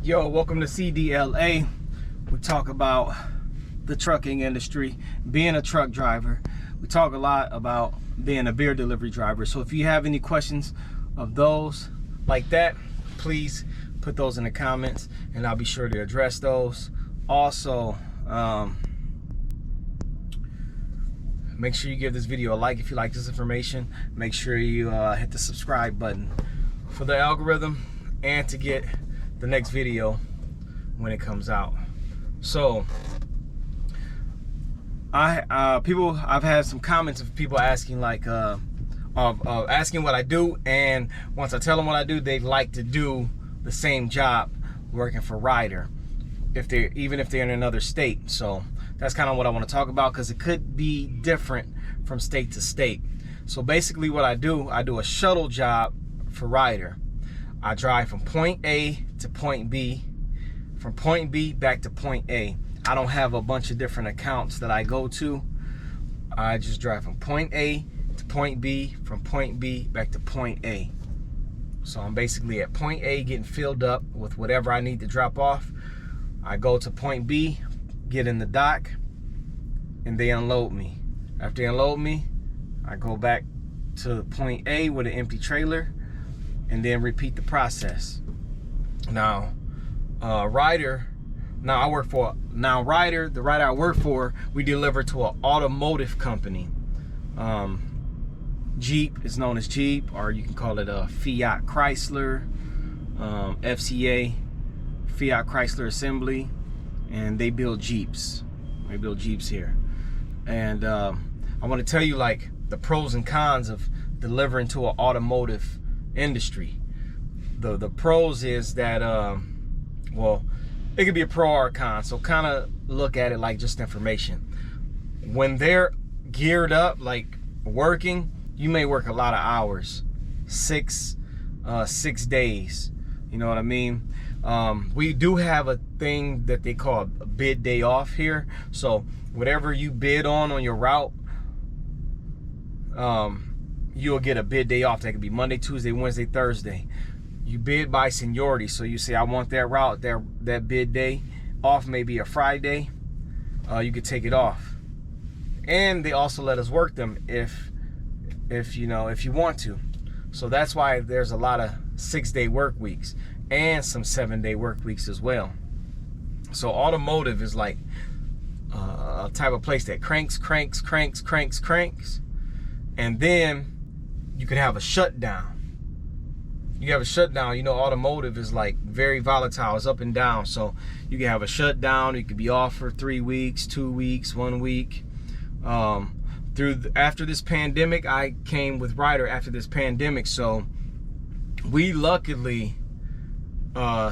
Yo, welcome to CDLA. We talk about the trucking industry, being a truck driver. We talk a lot about being a beer delivery driver. So if you have any questions of those like that, please put those in the comments and I'll be sure to address those. Also, make sure you give this video a like if you like this information. Make sure you hit the subscribe button for the algorithm and to get the next video when it comes out. So I've had some comments of people asking like asking what I do, and once I tell them what I do, they like to do the same job working for Ryder even if they're in another state. So that's kind of what I want to talk about, because it could be different from state to state. So basically what I do a shuttle job for Ryder. I drive from point A to point B, from point B back to point A. I don't have a bunch of different accounts that I go to. I just drive from point A to point B, from point B back to point A. So I'm basically at point A getting filled up with whatever I need to drop off. I go to point B, get in the dock, and they unload me. After they unload me, I go back to point A with an empty trailer and then repeat the process. Now, Ryder, the Ryder I work for, we deliver to an automotive company. Jeep is known as Jeep, or you can call it a Fiat Chrysler, FCA, Fiat Chrysler Assembly, and they build Jeeps. They build Jeeps here. And I want to tell you like the pros and cons of delivering to an automotive industry. The pros is that well, it could be a pro or a con, so kind of look at it like just information. When they're geared up, like working, you may work a lot of hours, 6 days, you know what I mean? We do have a thing that they call a bid day off here. So whatever you bid on your route, you'll get a bid day off. That could be Monday, Tuesday, Wednesday, Thursday. You bid by seniority. So you say, I want that route, that bid day off, maybe a Friday. You could take it off. And they also let us work them if you want to. So that's why there's a lot of 6-day work weeks and some 7-day work weeks as well. So automotive is like a type of place that cranks, and then you could have a shutdown. You have a shutdown, automotive is like very volatile, it's up and down. So you can have a shutdown, you could be off for 3 weeks, 2 weeks, 1 week. After this pandemic, I came with Ryder after this pandemic, so we luckily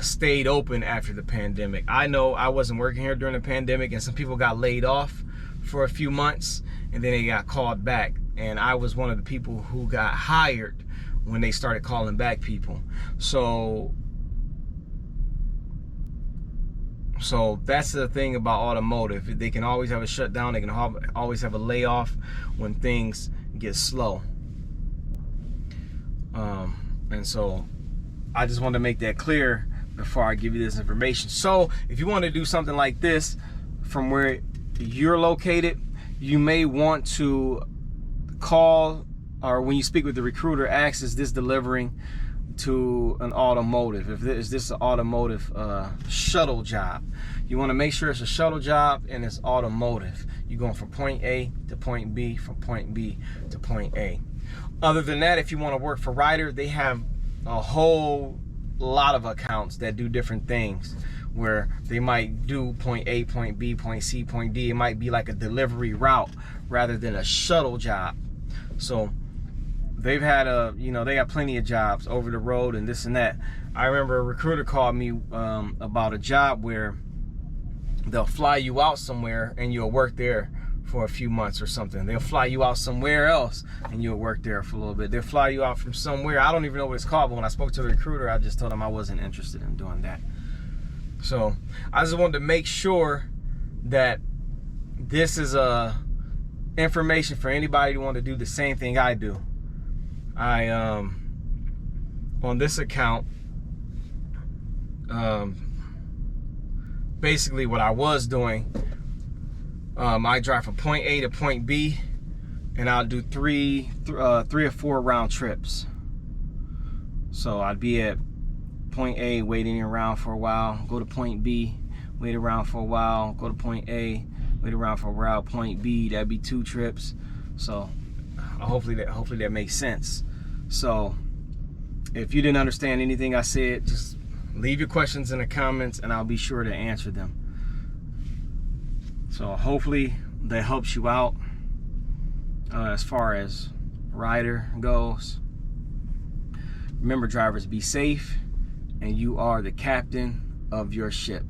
stayed open after the pandemic. I know I wasn't working here during the pandemic, and some people got laid off for a few months, and then they got called back. And I was one of the people who got hired when they started calling back people. So that's the thing about automotive. They can always have a shutdown. They can always have a layoff when things get slow. And so I just wanted to make that clear before I give you this information. So if you want to do something like this from where you're located, you may want to call, or when you speak with the recruiter, ask, is this delivering to an automotive? Is this an automotive shuttle job? You want to make sure it's a shuttle job and it's automotive. You're going from point A to point B, from point B to point A. Other than that, if you want to work for Ryder, they have a whole lot of accounts that do different things, where they might do point A, point B, point C, point D. It might be like a delivery route rather than a shuttle job. So they've had they got plenty of jobs over the road and this and that. I remember a recruiter called me about a job where they'll fly you out somewhere and you'll work there for a few months or something. They'll fly you out somewhere else and you'll work there for a little bit. They'll fly you out from somewhere. I don't even know what it's called, but when I spoke to the recruiter, I just told him I wasn't interested in doing that. So I just wanted to make sure that this is information for anybody who want to do the same thing I do. I on this account, basically what I was doing, I drive from point A to point B, and I'll do three or four round trips. So I'd be at point A, waiting around for a while, go to point B, wait around for a while, go to point A, wait around for a while, point B. That'd be 2 trips. So hopefully that makes sense. So if you didn't understand anything I said, just leave your questions in the comments and I'll be sure to answer them. So hopefully that helps you out as far as Ryder goes. Remember, drivers, be safe, and you are the captain of your ship.